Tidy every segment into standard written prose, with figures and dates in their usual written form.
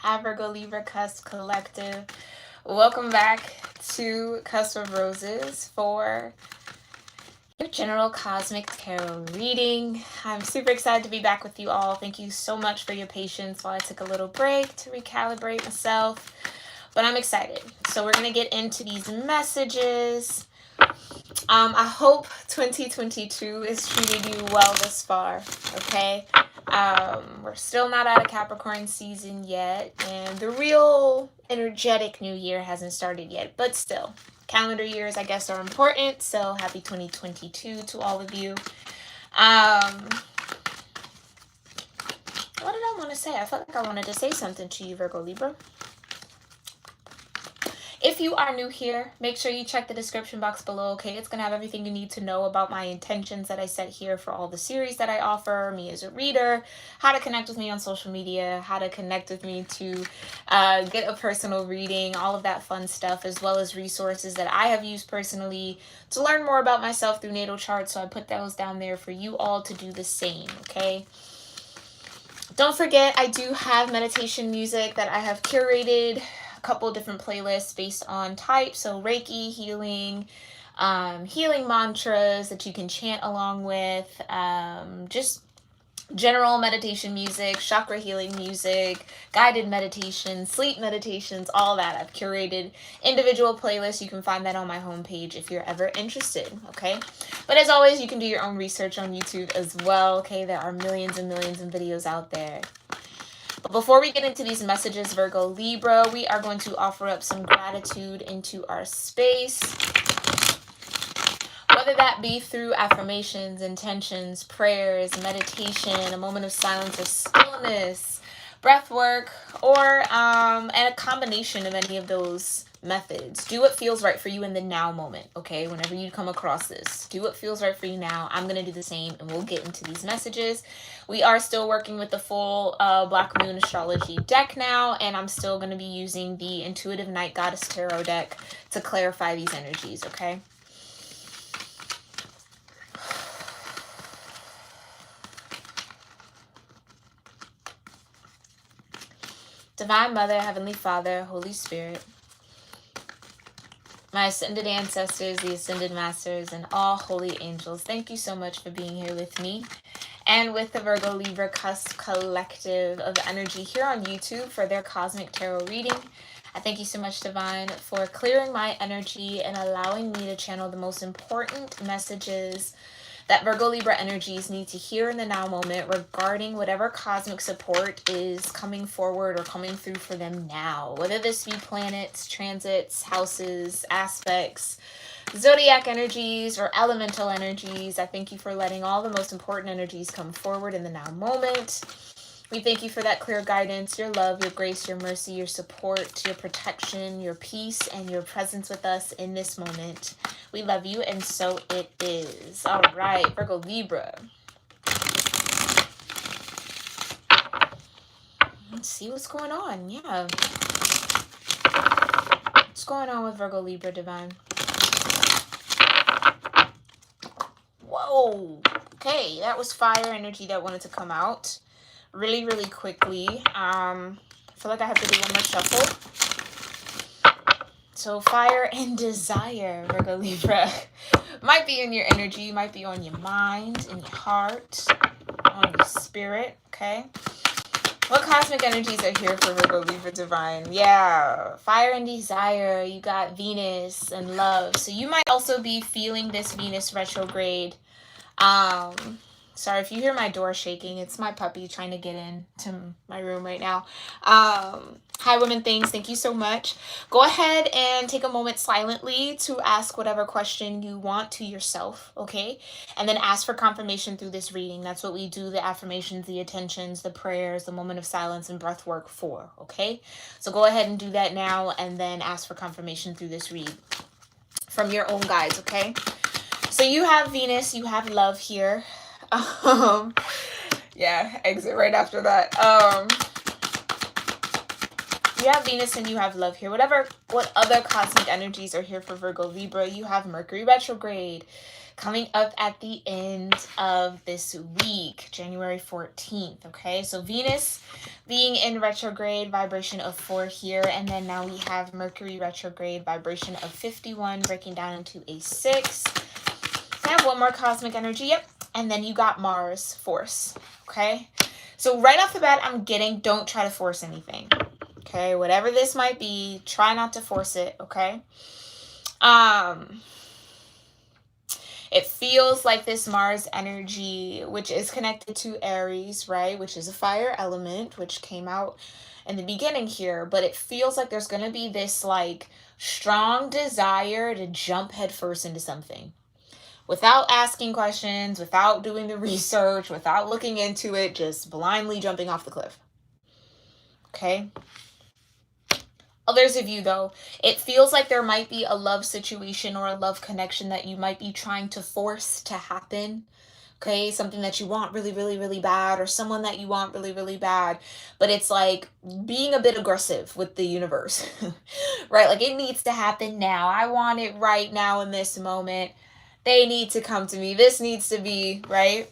Hi, Virgo-Libra Cusp Collective. Welcome back to Cusp of Roses for your general cosmic tarot reading. I'm super excited to be back with you all. Thank you so much for your patience while I took a little break to recalibrate myself. But I'm excited. So we're going to get into these messages. I hope 2022 is treating you well this far, okay? We're still not out of Capricorn season yet, and the real energetic new year hasn't started yet, but still, calendar years, I guess, are important, so happy 2022 to all of you. What did I want to say? I felt like I wanted to say something to you, Virgo Libra. If you are new here, make sure you check the description box below, okay? It's going to have everything you need to know about my intentions that I set here for all the series that I offer, me as a reader, how to connect with me on social media, how to connect with me to get a personal reading, all of that fun stuff, as well as resources that I have used personally to learn more about myself through natal charts. So I put those down there for you all to do the same, okay? Don't forget, I do have meditation music that I have curated, a couple different playlists based on type. So Reiki, healing, healing mantras that you can chant along with, just general meditation music, chakra healing music, guided meditation, sleep meditations, all that. I've curated individual playlists. You can find that on my homepage if you're ever interested, okay? But as always, you can do your own research on YouTube as well, okay? There are millions and millions of videos out there. But before we get into these messages, Virgo Libra, we are going to offer up some gratitude into our space. Whether that be through affirmations, intentions, prayers, meditation, a moment of silence or stillness, breath work, or and a combination of any of those methods. Do what feels right for you in the now moment, okay? Whenever you come across this, do what feels right for you now. I'm going to do the same, and we'll get into these messages. We are still working with the full Black Moon Astrology deck now, and I'm still going to be using the Intuitive Night Goddess Tarot deck to clarify these energies, okay? Divine Mother, Heavenly Father, Holy Spirit, my ascended ancestors, the ascended masters, and all holy angels, thank you so much for being here with me and with the Virgo Libra Cusp Collective of Energy here on YouTube for their Cosmic Tarot reading. I thank you so much, Divine, for clearing my energy and allowing me to channel the most important messages that Virgo Libra energies need to hear in the now moment regarding whatever cosmic support is coming forward or coming through for them now. Whether this be planets, transits, houses, aspects, zodiac energies, or elemental energies, I thank you for letting all the most important energies come forward in the now moment. We thank you for that clear guidance, your love, your grace, your mercy, your support, your protection, your peace, and your presence with us in this moment. We love you, and so it is. All right, Virgo Libra. Let's see what's going on. Yeah. What's going on with Virgo Libra, Divine? Whoa. Okay, that was fire energy that wanted to come out really, really quickly. I feel like I have to do one more shuffle. So fire and desire, Virgo Libra, might be in your energy, might be on your mind, in your heart, on your spirit, okay? What cosmic energies are here for Virgo Libra Divine? Yeah, fire and desire. You got Venus and love. So you might also be feeling this Venus retrograde. Sorry if you hear my door shaking. It's my puppy trying to get into my room right now. Hi, Women Things. Thank you so much. Go ahead and take a moment silently to ask whatever question you want to yourself, okay? And then ask for confirmation through this reading. That's what we do, the affirmations, the intentions, the prayers, the moment of silence, and breath work for, okay? So go ahead and do that now and then ask for confirmation through this read from your own guides, okay? So you have Venus, you have love here. Yeah, exit right after that. You have Venus and you have love here. What other cosmic energies are here for Virgo Libra? You have Mercury Retrograde. coming up at the end of this week, January 14th, okay? So Venus being in retrograde, vibration of 4 here, and then now we have Mercury retrograde, vibration of 51, breaking down into a 6. I have one more cosmic energy, yep, and then you got Mars, force, okay? So right off the bat, I'm getting, don't try to force anything, okay? Whatever this might be, try not to force it, okay? It feels like this Mars energy, which is connected to Aries, right? Which is a fire element, which came out in the beginning here. But it feels like there's going to be this like strong desire to jump headfirst into something. Without asking questions, without doing the research, without looking into it, just blindly jumping off the cliff. Okay? Others of you, though, it feels like there might be a love situation or a love connection that you might be trying to force to happen. Okay, something that you want really, really, really bad, or someone that you want really, really bad. But it's like being a bit aggressive with the universe, right? Like it needs to happen now. I want it right now in this moment. They need to come to me. This needs to be, right?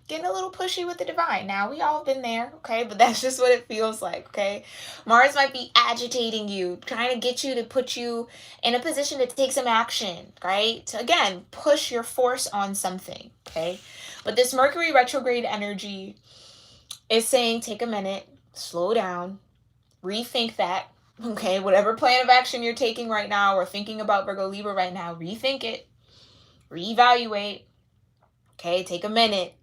Getting a little pushy with the divine. Now, we all been there, okay? But that's just what it feels like, okay? Mars might be agitating you, trying to get you to put you in a position to take some action, right? To, again, push your force on something, okay? But this Mercury retrograde energy is saying take a minute, slow down, rethink that, okay? Whatever plan of action you're taking right now or thinking about Virgo-Libra right now, rethink it, reevaluate, okay? Take a minute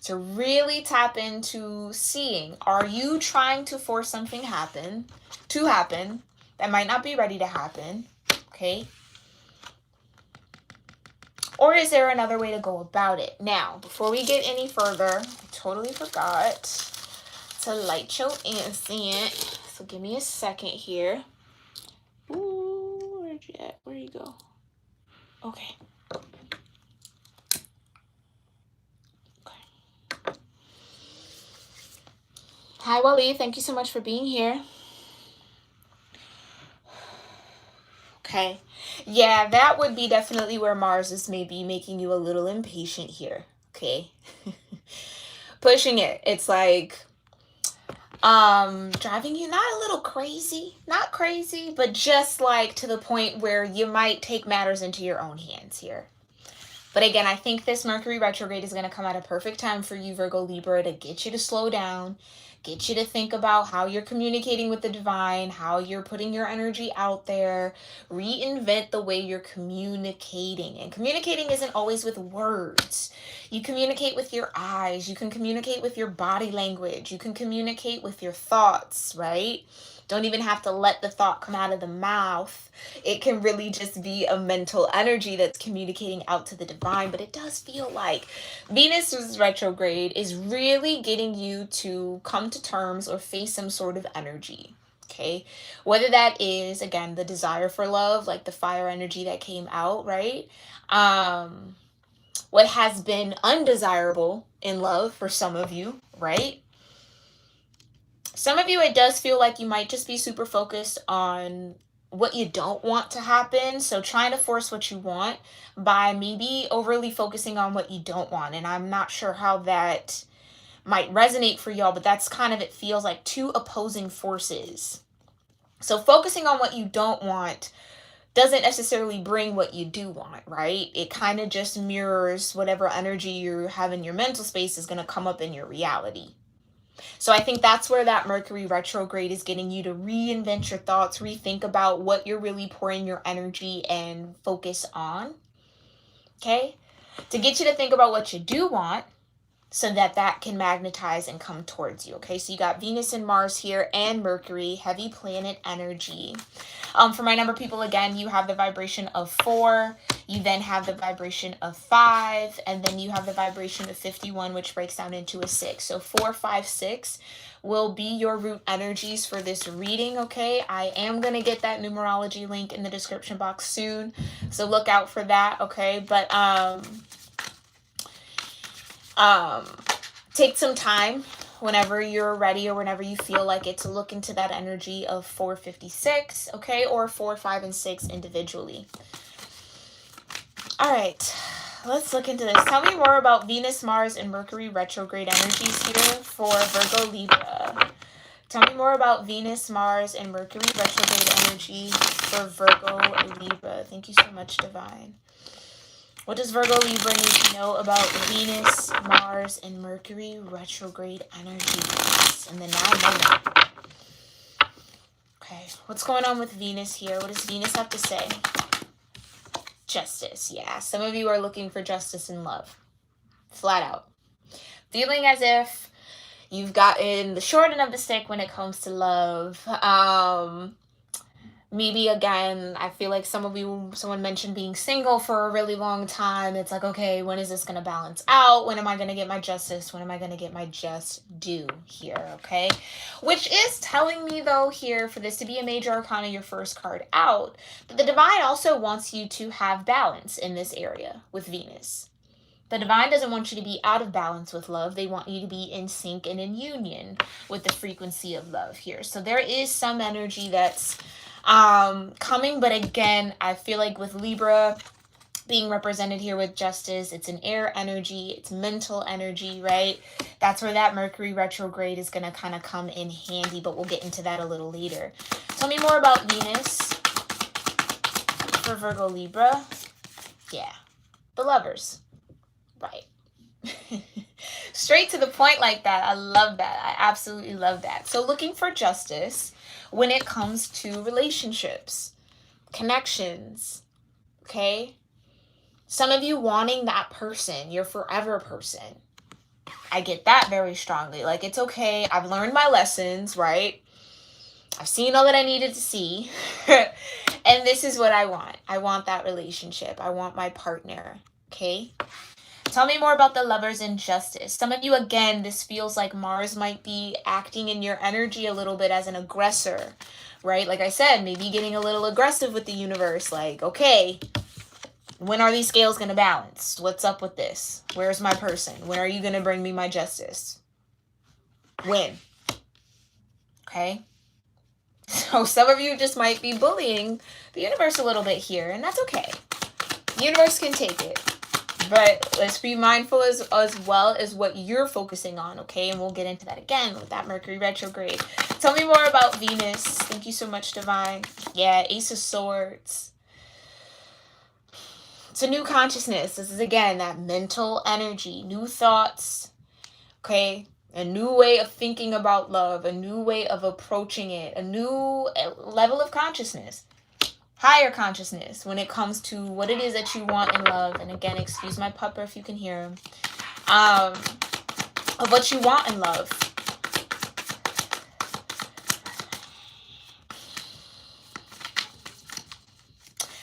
to really tap into seeing, are you trying to force something to happen that might not be ready to happen, okay? Or is there another way to go about it? Now, before we get any further, I totally forgot to light your incense. So give me a second here. Ooh, where'd you at? Where'd you go? Okay. Hi, Wally. Thank you so much for being here. Okay. Yeah, that would be definitely where Mars is maybe making you a little impatient here. Okay. Pushing it. It's like driving you not a little crazy, not crazy, but just like to the point where you might take matters into your own hands here. But again, I think this Mercury retrograde is going to come at a perfect time for you, Virgo Libra, to get you to slow down, get you to think about how you're communicating with the divine, how you're putting your energy out there, reinvent the way you're communicating. And communicating isn't always with words. You communicate with your eyes. You can communicate with your body language. You can communicate with your thoughts, right? Don't even have to let the thought come out of the mouth. It can really just be a mental energy that's communicating out to the divine. But it does feel like Venus's retrograde is really getting you to come to terms or face some sort of energy. Okay, whether that is, again, the desire for love, like the fire energy that came out, right? What has been undesirable in love for some of you, right? Some of you, it does feel like you might just be super focused on what you don't want to happen. So trying to force what you want by maybe overly focusing on what you don't want. And I'm not sure how that might resonate for y'all, but that's kind of, it feels like two opposing forces. So focusing on what you don't want doesn't necessarily bring what you do want, right? It kind of just mirrors whatever energy you have in your mental space is going to come up in your reality. So I think that's where that Mercury retrograde is getting you to reinvent your thoughts, rethink about what you're really pouring your energy and focus on, okay? To get you to think about what you do want so that that can magnetize and come towards you, okay? So you got Venus and Mars here and Mercury, heavy planet energy. For my number people, again, you have the vibration of 4, you then have the vibration of 5, and then you have the vibration of 51, which breaks down into a 6. So 4, 5, 6 will be your root energies for this reading, okay? I am going to get that numerology link in the description box soon, so look out for that, okay? But take some time whenever you're ready or whenever you feel like it to look into that energy of 4, 56, okay? Or 4, 5, and 6 individually. All right, let's look into this. Tell me more about Venus, Mars, and Mercury retrograde energies here for Virgo Libra. Tell me more about Venus, Mars, and Mercury retrograde energy for Virgo Libra. Thank you so much, Divine. What does Virgo Libra need to know about Venus, Mars, and Mercury retrograde energies in the 9-moment? Okay, what's going on with Venus here? What does Venus have to say? Justice, yeah. Some of you are looking for justice in love. Flat out. Feeling as if you've gotten the short end of the stick when it comes to love. Maybe again, I feel like someone mentioned being single for a really long time. It's like, okay, when is this going to balance out? When am I going to get my justice? When am I going to get my just due here? Okay. Which is telling me though here for this to be a major arcana, your first card out, that the divine also wants you to have balance in this area with Venus. The divine doesn't want you to be out of balance with love. They want you to be in sync and in union with the frequency of love here. So there is some energy that's coming, but again, I feel like with Libra being represented here with justice, it's an air energy, it's mental energy, right? That's where that Mercury retrograde is going to kind of come in handy, but we'll get into that a little later. Tell me more about Venus for Virgo Libra. Yeah, the lovers. Right. Straight to the point like that. I love that. I absolutely love that. So looking for justice when it comes to relationships, connections, okay? Some of you wanting that person, your forever person. I get that very strongly. Like, it's okay. I've learned my lessons, right? I've seen all that I needed to see. And this is what I want. I want that relationship. I want my partner, okay? Tell me more about the lovers in justice. Some of you, again, this feels like Mars might be acting in your energy a little bit as an aggressor, right? Like I said, maybe getting a little aggressive with the universe. Like, okay, when are these scales going to balance? What's up with this? Where's my person? When are you going to bring me my justice? When? Okay. So some of you just might be bullying the universe a little bit here, and that's okay. The universe can take it. But let's be mindful as well as what you're focusing on, okay? And we'll get into that again with that Mercury retrograde. Tell me more about Venus. Thank you so much, Divine. Yeah, Ace of Swords. It's a new consciousness. This is, again, that mental energy, new thoughts, okay? A new way of thinking about love, a new way of approaching it, a new level of consciousness. Higher consciousness when it comes to what it is that you want in love. And again, excuse my pupper if you can hear him. Of what you want in love.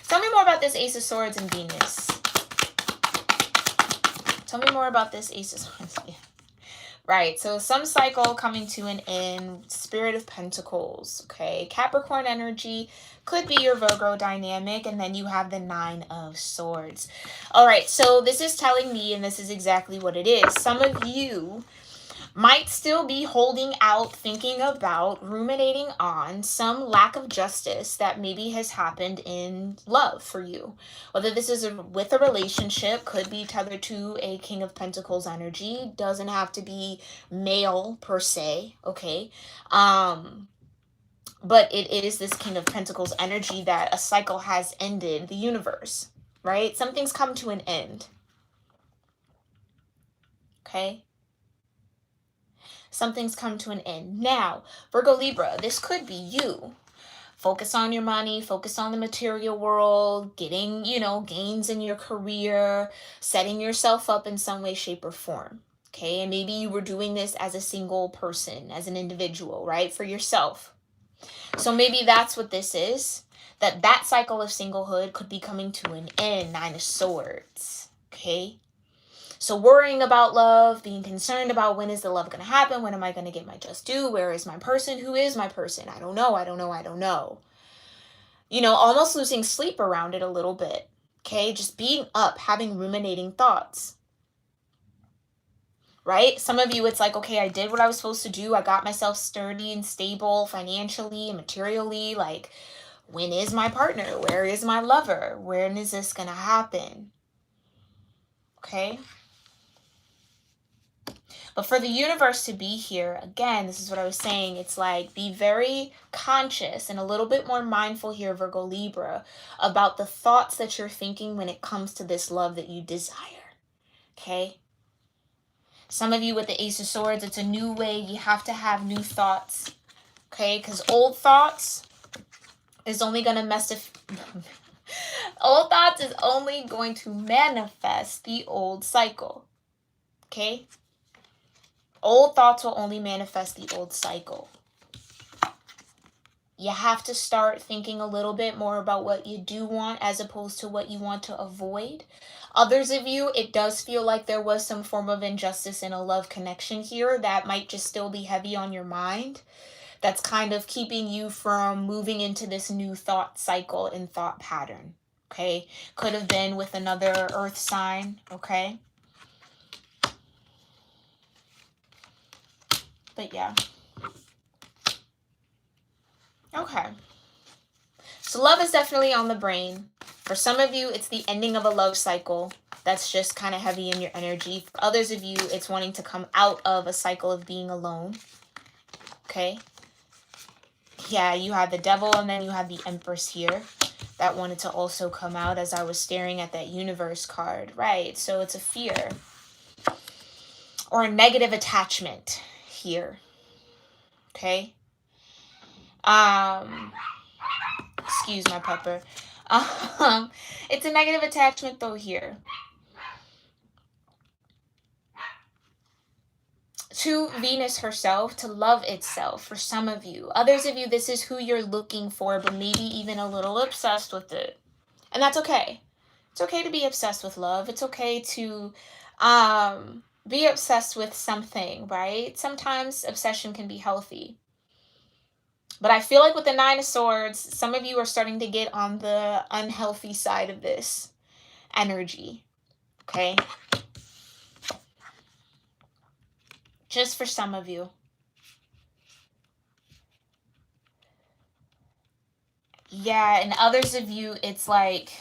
Tell me more about this Ace of Swords and Venus. Tell me more about this Ace of Swords. Yeah. Right, so some cycle coming to an end, Spirit of Pentacles, okay? Capricorn energy could be your Virgo dynamic, and then you have the 9 of Swords. All right, so this is telling me, and this is exactly what it is, some of you might still be holding out, thinking about, ruminating on some lack of justice that maybe has happened in love for you. Whether this is with a relationship, could be tethered to a King of Pentacles energy, doesn't have to be male per se, okay? But it is this King of Pentacles energy that a cycle has ended, the universe, right? Something's come to an end, okay? Something's come to an end. Now, Virgo Libra, this could be you. Focus on your money, focus on the material world, getting, gains in your career, setting yourself up in some way, shape, or form. Okay, and maybe you were doing this as a single person, as an individual, right? For yourself. So maybe that's what this is. That cycle of singlehood could be coming to an end. 9 of Swords. Okay. So worrying about love, being concerned about when is the love going to happen? When am I going to get my just due? Where is my person? Who is my person? I don't know. Almost losing sleep around it a little bit. Okay, just being up, having ruminating thoughts. Right? Some of you, it's like, okay, I did what I was supposed to do. I got myself sturdy and stable financially and materially. Like, when is my partner? Where is my lover? When is this going to happen? Okay? But for the universe to be here, again, this is what I was saying. It's like, be very conscious and a little bit more mindful here, Virgo Libra, about the thoughts that you're thinking when it comes to this love that you desire. Okay? Some of you with the Ace of Swords, it's a new way. You have to have new thoughts. Okay? Because old thoughts is only going to old thoughts is only going to manifest the old cycle. Okay? Old thoughts will only manifest the old cycle. You have to start thinking a little bit more about what you do want as opposed to what you want to avoid. Others of you, it does feel like there was some form of injustice in a love connection here that might just still be heavy on your mind. That's kind of keeping you from moving into this new thought cycle and thought pattern. Okay? Could have been with another earth sign. Okay? But yeah. Okay. So love is definitely on the brain. For some of you, it's the ending of a love cycle. That's just kind of heavy in your energy. For others of you, it's wanting to come out of a cycle of being alone. Okay? Yeah, you had the devil and then you had the Empress here. That wanted to also come out as I was staring at that universe card. Right, so it's a fear. Or a negative attachment here. Okay? Excuse my pepper. It's a negative attachment though here. To Venus herself, to love itself for some of you. Others of you, this is who you're looking for, but maybe even a little obsessed with it. And that's okay. It's okay to be obsessed with love. It's okay to be obsessed with something, right? Sometimes obsession can be healthy. But I feel like with the Nine of Swords, some of you are starting to get on the unhealthy side of this energy. Okay? Just for some of you. Yeah, and others of you, it's like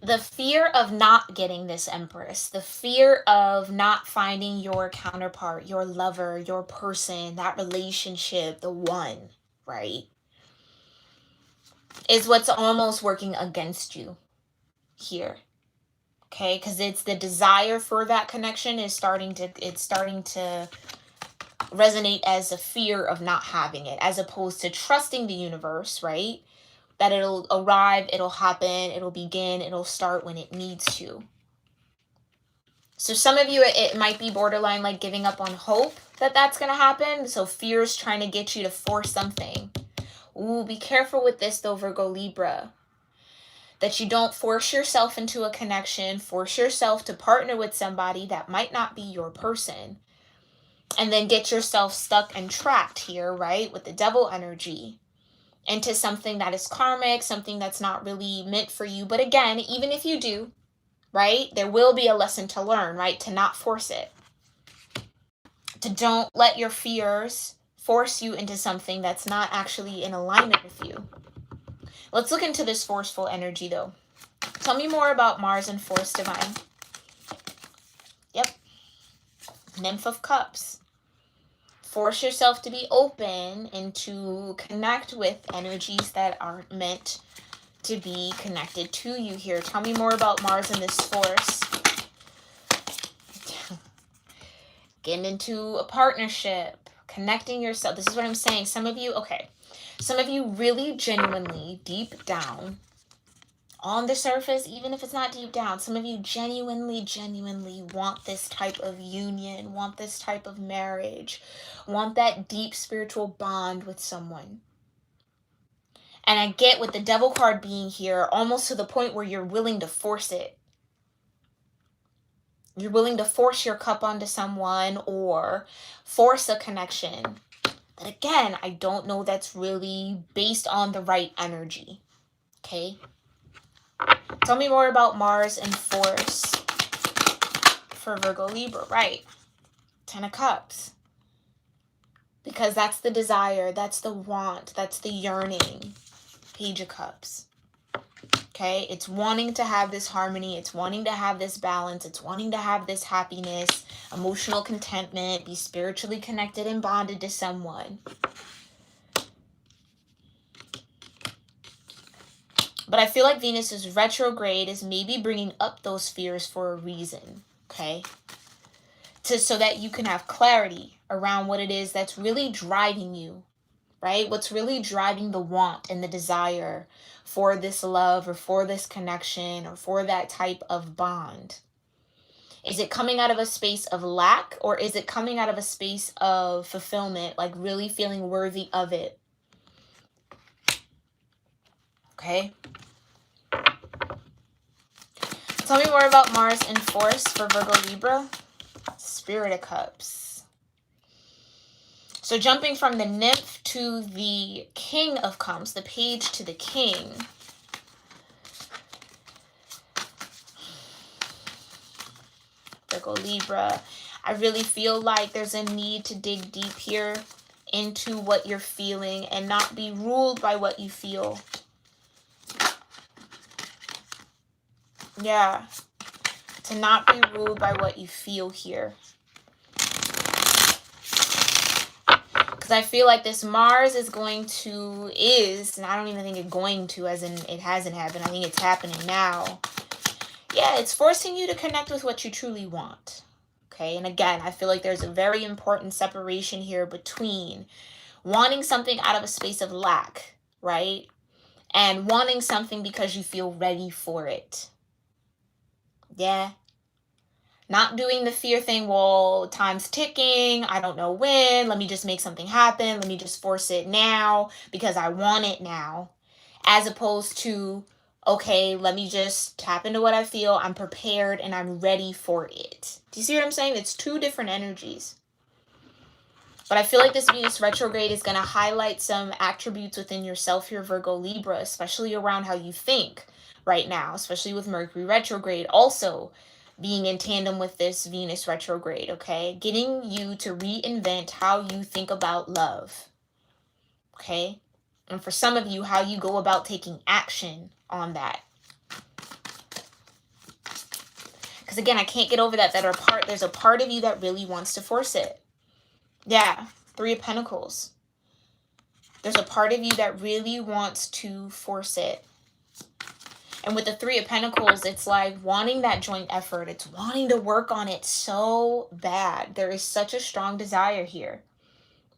the fear of not getting this Empress, the fear of not finding your counterpart, your lover, your person, that relationship, the one, right? Is what's almost working against you here. Okay, because it's the desire for that connection is starting to resonate as a fear of not having it, as opposed to trusting the universe, right? That it'll arrive, it'll happen, it'll begin, it'll start when it needs to. So some of you, it might be borderline like giving up on hope that that's going to happen. So fear is trying to get you to force something. Ooh, be careful with this though, Virgo Libra. That you don't force yourself into a connection, force yourself to partner with somebody that might not be your person. And then get yourself stuck and trapped here, right? With the devil energy. Into something that is karmic, something that's not really meant for you. But again, even if you do, right? There will be a lesson to learn, right? To not force it. To don't let your fears force you into something that's not actually in alignment with you. Let's look into this forceful energy though. Tell me more about Mars and Force Divine. Yep. Nymph of Cups. Force yourself to be open and to connect with energies that aren't meant to be connected to you here. Tell me more about Mars and this force. Getting into a partnership, connecting yourself. This is what I'm saying. Some of you, okay. Some of you really genuinely, deep down, on the surface, even if it's not deep down, some of you genuinely want this type of union, want this type of marriage, want that deep spiritual bond with someone. And I get with the devil card being here, almost to the point where you're willing to force it. You're willing to force your cup onto someone or force a connection. But again, I don't know that's really based on the right energy. Okay? Tell me more about Mars and Force for Virgo Libra. Right. 10 of Cups. Because that's the desire. That's the want. That's the yearning. Page of Cups. Okay, it's wanting to have this harmony, it's wanting to have this balance, it's wanting to have this happiness, emotional contentment, be spiritually connected and bonded to someone. But I feel like Venus's retrograde is maybe bringing up those fears for a reason, okay? So that you can have clarity around what it is that's really driving you, right? What's really driving the want and the desire for this love or for this connection or for that type of bond. Is it coming out of a space of lack, or is it coming out of a space of fulfillment, like really feeling worthy of it? Okay. Tell me more about Mars in force for Virgo-Libra. Spirit of Cups. So jumping from the nymph to the King of Cups, the page to the King. Virgo-Libra. I really feel like there's a need to dig deep here into what you're feeling and not be ruled by what you feel. Yeah. To not be ruled by what you feel here. Because I feel like this Mars and I don't even think it's going to, as in it hasn't happened. I think it's happening now. Yeah, it's forcing you to connect with what you truly want. Okay, and again, I feel like there's a very important separation here between wanting something out of a space of lack, right? And wanting something because you feel ready for it. Yeah. Not doing the fear thing, well, time's ticking, I don't know when, let me just make something happen, let me just force it now because I want it now. As opposed to, okay, let me just tap into what I feel, I'm prepared and I'm ready for it. Do you see what I'm saying? It's two different energies. But I feel like this Venus retrograde is going to highlight some attributes within yourself here, Virgo Libra, especially around how you think right now, especially with Mercury retrograde also being in tandem with this Venus retrograde, okay? Getting you to reinvent how you think about love, okay? And for some of you, how you go about taking action on that. Because again, I can't get over there's a part of you that really wants to force it. Yeah, Three of Pentacles. There's a part of you that really wants to force it. And with the Three of Pentacles, it's like wanting that joint effort. It's wanting to work on it so bad. There is such a strong desire here,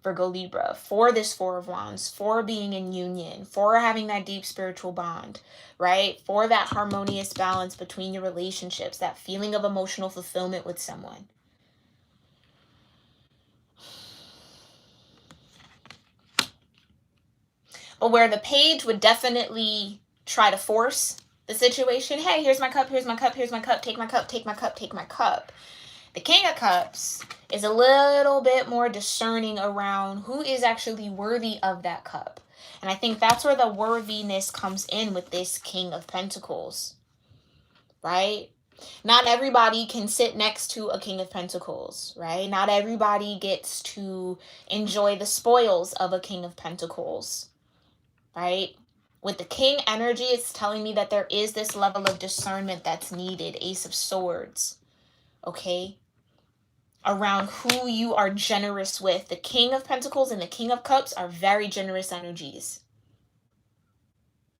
Virgo Libra, for this Four of Wands, for being in union, for having that deep spiritual bond, right? For that harmonious balance between your relationships, that feeling of emotional fulfillment with someone. But where the page would definitely try to force the situation, hey, here's my cup, here's my cup, here's my cup, take my cup, take my cup, take my cup. The King of Cups is a little bit more discerning around who is actually worthy of that cup. And I think that's where the worthiness comes in with this King of Pentacles, right? Not everybody can sit next to a King of Pentacles, right? Not everybody gets to enjoy the spoils of a King of Pentacles, right? With the King energy, it's telling me that there is this level of discernment that's needed. Ace of Swords, okay? Around who you are generous with. The King of Pentacles and the King of Cups are very generous energies,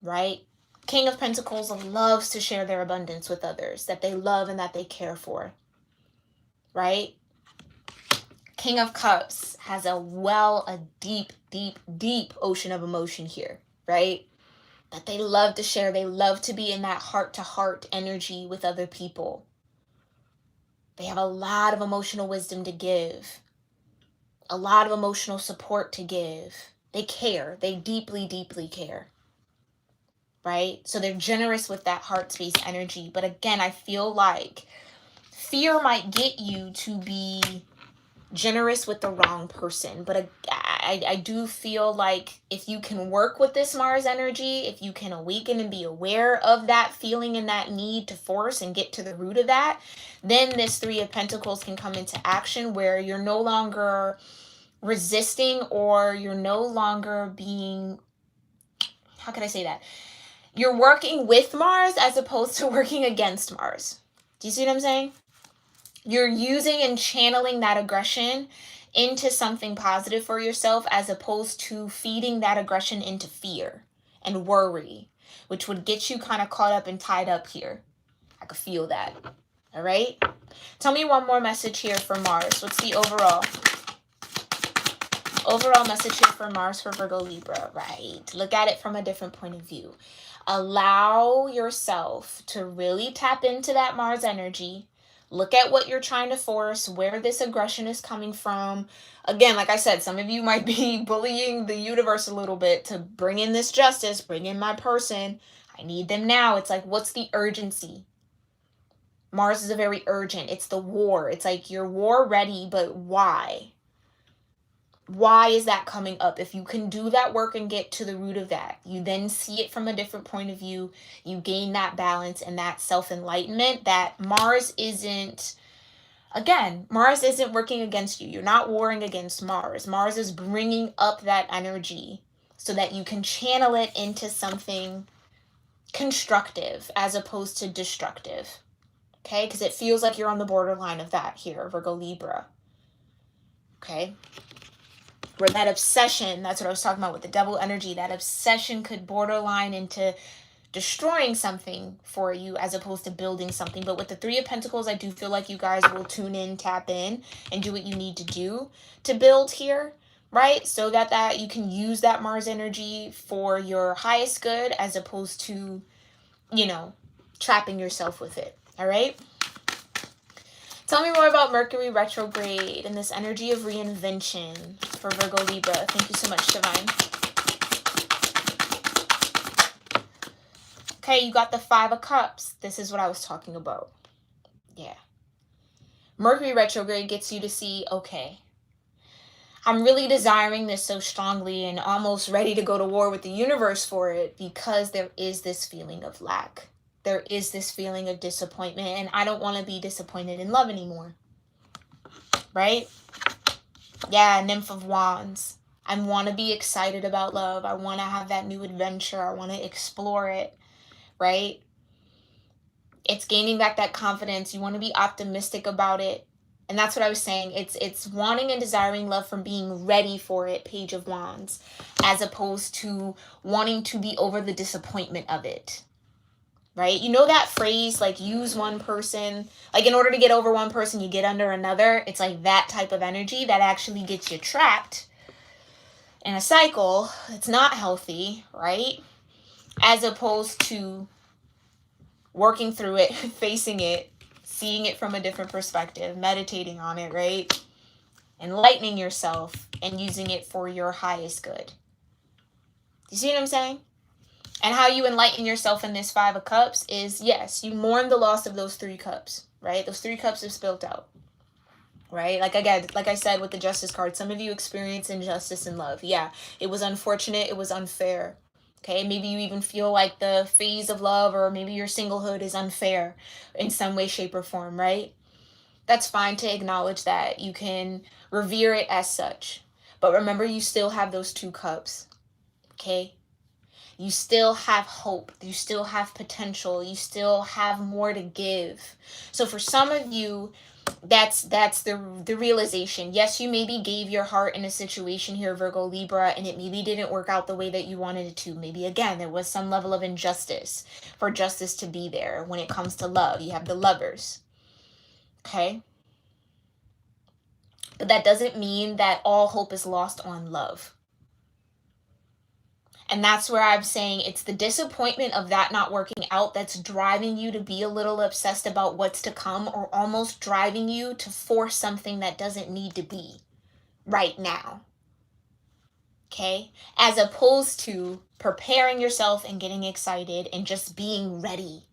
right? King of Pentacles loves to share their abundance with others that they love and that they care for, right? King of Cups has a deep, deep, deep ocean of emotion here, right? That they love to share. They love to be in that heart-to-heart energy with other people. They have a lot of emotional wisdom to give. A lot of emotional support to give. They care. They deeply, deeply care. Right? So they're generous with that heart space energy. But again, I feel like fear might get you to be generous with the wrong person. But I do feel like if you can work with this Mars energy, if you can awaken and be aware of that feeling and that need to force and get to the root of that, then this Three of Pentacles can come into action where you're no longer resisting or you're no longer being, how can I say that? You're working with Mars as opposed to working against Mars. Do you see what I'm saying? You're using and channeling that aggression into something positive for yourself as opposed to feeding that aggression into fear and worry, which would get you kind of caught up and tied up here. I could feel that. All right? Tell me one more message here for Mars. What's the overall message here for Mars for Virgo Libra? Right. Look at it from a different point of view. Allow yourself to really tap into that Mars energy. Look at what you're trying to force, where this aggression is coming from. Again, like I said, some of you might be bullying the universe a little bit to bring in this justice, bring in my person. I need them now. It's like, what's the urgency? Mars is a very urgent. It's the war. It's like you're war ready, but why? Why is that coming up? If you can do that work and get to the root of that, you then see it from a different point of view. You gain that balance and that self-enlightenment that Mars isn't working against you. You're not warring against Mars. Mars is bringing up that energy so that you can channel it into something constructive as opposed to destructive. Okay? Because it feels like you're on the borderline of that here, Virgo Libra. Okay? Where that obsession, that's what I was talking about with the devil energy, that obsession could borderline into destroying something for you as opposed to building something. But with the Three of Pentacles, I do feel like you guys will tune in, tap in, and do what you need to do to build here, right? So that you can use that Mars energy for your highest good as opposed to, trapping yourself with it, all right? Tell me more about Mercury Retrograde and this energy of reinvention for Virgo Libra. Thank you so much, Divine. Okay, you got the Five of Cups. This is what I was talking about. Yeah. Mercury Retrograde gets you to see, okay, I'm really desiring this so strongly and almost ready to go to war with the universe for it because there is this feeling of lack. There is this feeling of disappointment, and I don't want to be disappointed in love anymore. Right? Yeah, Nymph of Wands. I want to be excited about love. I want to have that new adventure. I want to explore it. Right? It's gaining back that confidence. You want to be optimistic about it. And that's what I was saying. It's wanting and desiring love from being ready for it, Page of Wands, as opposed to wanting to be over the disappointment of it. Right? You know that phrase, like, use one person, like in order to get over one person, you get under another. It's like that type of energy that actually gets you trapped in a cycle. It's not healthy, right? As opposed to working through it, facing it, seeing it from a different perspective, meditating on it, right? Enlightening yourself and using it for your highest good. You see what I'm saying? And how you enlighten yourself in this Five of Cups is, yes, you mourn the loss of those 3 cups, right? Those 3 cups have spilled out, right? Like I said with the Justice card, some of you experience injustice in love. Yeah, it was unfortunate. It was unfair. Okay, maybe you even feel like the phase of love or maybe your singlehood is unfair in some way, shape, or form, right? That's fine to acknowledge that. You can revere it as such. But remember, you still have those 2 cups, okay? You still have hope. You still have potential. You still have more to give. So for some of you, that's the realization. Yes, you maybe gave your heart in a situation here, Virgo Libra, and it maybe didn't work out the way that you wanted it to. Maybe, again, there was some level of injustice for justice to be there when it comes to love. You have the Lovers. Okay? But that doesn't mean that all hope is lost on love. And that's where I'm saying it's the disappointment of that not working out that's driving you to be a little obsessed about what's to come, or almost driving you to force something that doesn't need to be right now. Okay? As opposed to preparing yourself and getting excited and just being ready.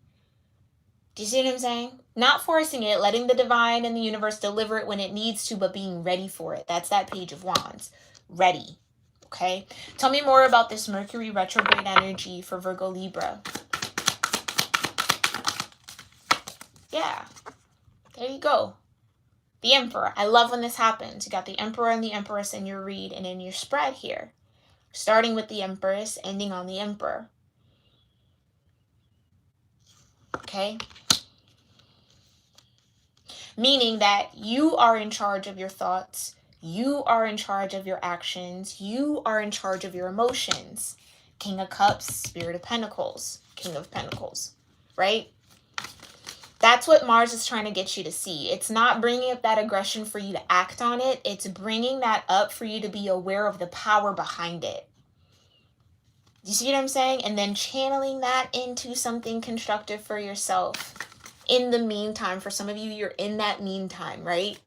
Do you see what I'm saying? Not forcing it, letting the divine and the universe deliver it when it needs to, but being ready for it. That's that Page of Wands. Ready. Okay, tell me more about this Mercury retrograde energy for Virgo Libra. Yeah, there you go. The Emperor. I love when this happens. You got the Emperor and the Empress in your read and in your spread here. Starting with the Empress, ending on the Emperor. Okay? Meaning that you are in charge of your thoughts. You are in charge of your actions. You are in charge of your emotions. King of Cups, Spirit of Pentacles, King of Pentacles, right? That's what Mars is trying to get you to see. It's not bringing up that aggression for you to act on it. It's bringing that up for you to be aware of the power behind it. You see what I'm saying? And then channeling that into something constructive for yourself. In the meantime, for some of you, you're in that meantime, right?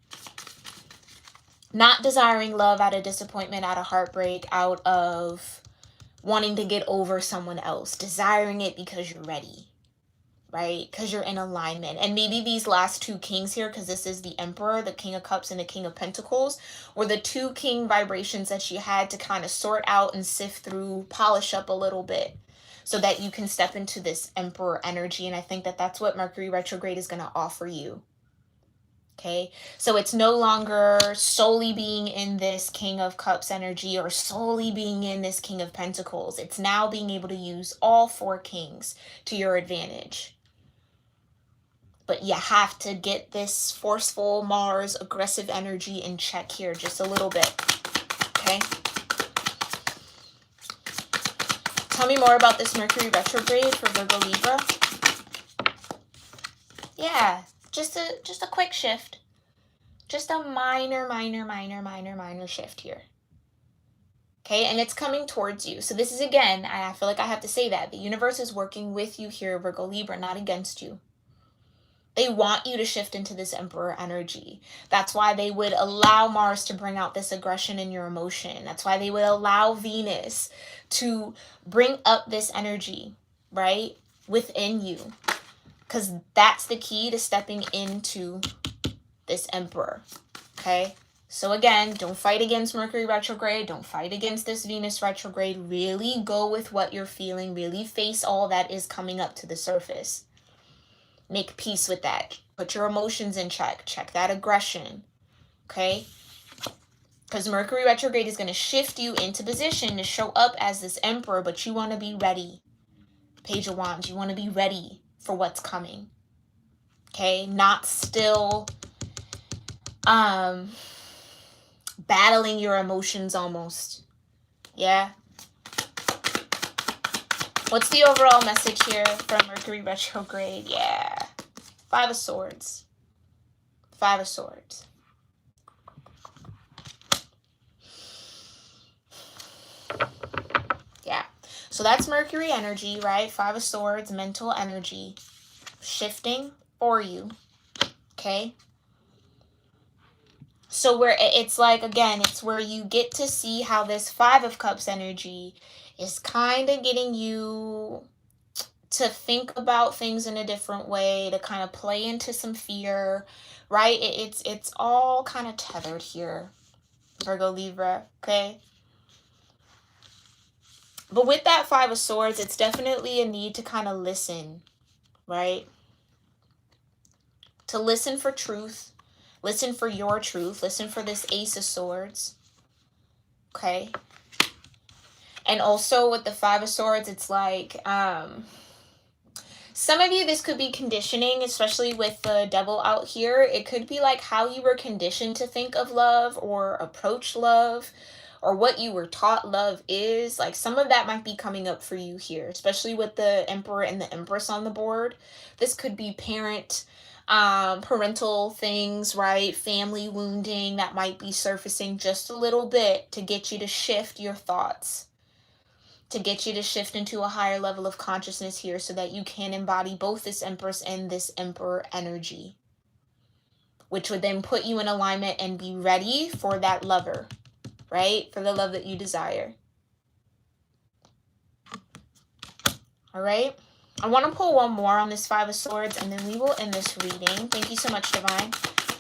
Not desiring love out of disappointment, out of heartbreak, out of wanting to get over someone else. Desiring it because you're ready, right? Because you're in alignment. And maybe these last two kings here, because this is the Emperor, the King of Cups and the King of Pentacles, were the two king vibrations that you had to kind of sort out and sift through, polish up a little bit, so that you can step into this Emperor energy. And I think that that's what Mercury retrograde is going to offer you. Okay, so it's no longer solely being in this King of Cups energy or solely being in this King of Pentacles. It's now being able to use all four kings to your advantage. But you have to get this forceful Mars aggressive energy in check here just a little bit. Okay. Tell me more about this Mercury retrograde for Virgo-Libra. Yeah, just a quick shift. Just a minor shift here. Okay, and it's coming towards you. So this is, again, I feel like I have to say that. The universe is working with you here, Virgo-Libra, not against you. They want you to shift into this Emperor energy. That's why they would allow Mars to bring out this aggression in your emotion. That's why they would allow Venus to bring up this energy, right, within you. Because that's the key to stepping into this Emperor, okay? So again, don't fight against Mercury retrograde. Don't fight against this Venus retrograde. Really go with what you're feeling. Really face all that is coming up to the surface. Make peace with that. Put your emotions in check. Check that aggression, okay? Because Mercury retrograde is going to shift you into position to show up as this Emperor, but you want to be ready. Page of Wands, you want to be ready for what's coming, okay? Not still battling your emotions almost. Yeah. What's the overall message here from Mercury retrograde? Yeah. Five of Swords. Five of Swords. Yeah. So that's Mercury energy, right? Five of Swords, mental energy. Shifting for you. Okay? So where it's like, again, it's where you get to see how this Five of Cups energy is kind of getting you to think about things in a different way, to kind of play into some fear, right? It's all kind of tethered here, Virgo Libra, okay? But with that Five of Swords, it's definitely a need to kind of listen, right? To listen for truth. Listen for your truth. Listen for this Ace of Swords. Okay. And also with the Five of Swords, it's like, some of you, this could be conditioning, especially with the Devil out here. It could be like how you were conditioned to think of love or approach love, or what you were taught love is. Like some of that might be coming up for you here, especially with the Emperor and the Empress on the board. This could be parental things, right? Family wounding that might be surfacing just a little bit to get you to shift your thoughts, to get you to shift into a higher level of consciousness here so that you can embody both this Empress and this Emperor energy, which would then put you in alignment and be ready for that lover, right? For the love that you desire. All right? I want to pull one more on this Five of Swords, and then we will end this reading. Thank you so much, Divine.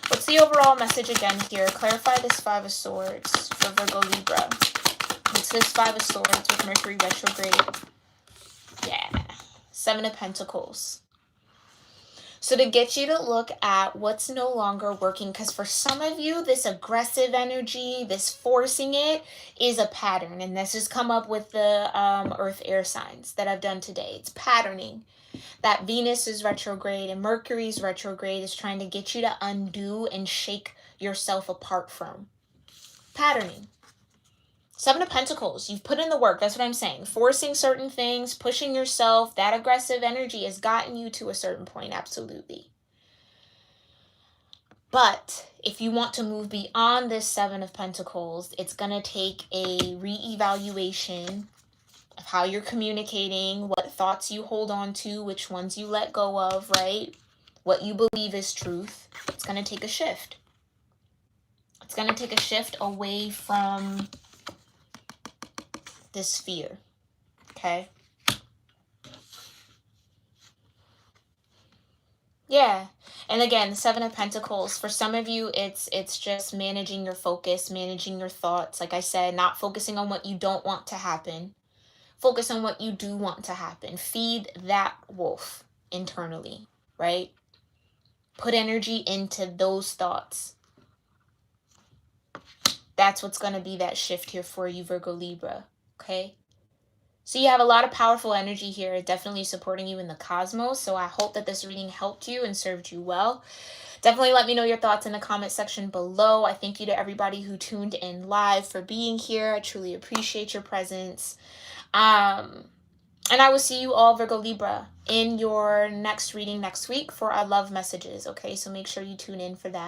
What's the overall message again here? Clarify this Five of Swords for Virgo Libra. What's this Five of Swords with Mercury retrograde? Yeah. Seven of Pentacles. So to get you to look at what's no longer working, because for some of you, this aggressive energy, this forcing it, is a pattern. And this has come up with the earth air signs that I've done today. It's patterning. That Venus is retrograde and Mercury's retrograde is trying to get you to undo and shake yourself apart from. Patterning. Seven of Pentacles, you've put in the work. That's what I'm saying. Forcing certain things, pushing yourself, that aggressive energy has gotten you to a certain point, absolutely. But if you want to move beyond this Seven of Pentacles, it's going to take a reevaluation of how you're communicating, what thoughts you hold on to, which ones you let go of, right? What you believe is truth. It's going to take a shift. It's going to take a shift away from this fear, okay? Yeah. And again, the Seven of Pentacles, for some of you, it's just managing your focus, managing your thoughts. Like I said, not focusing on what you don't want to happen. Focus on what you do want to happen. Feed that wolf internally, right? Put energy into those thoughts. That's what's going to be that shift here for you, Virgo Libra, okay? So you have a lot of powerful energy here, definitely supporting you in the cosmos. So I hope that this reading helped you and served you well. Definitely let me know your thoughts in the comment section below. I thank you to everybody who tuned in live for being here. I truly appreciate your presence. And I will see you all, Virgo Libra, in your next reading next week for our love messages. Okay, so make sure you tune in for that.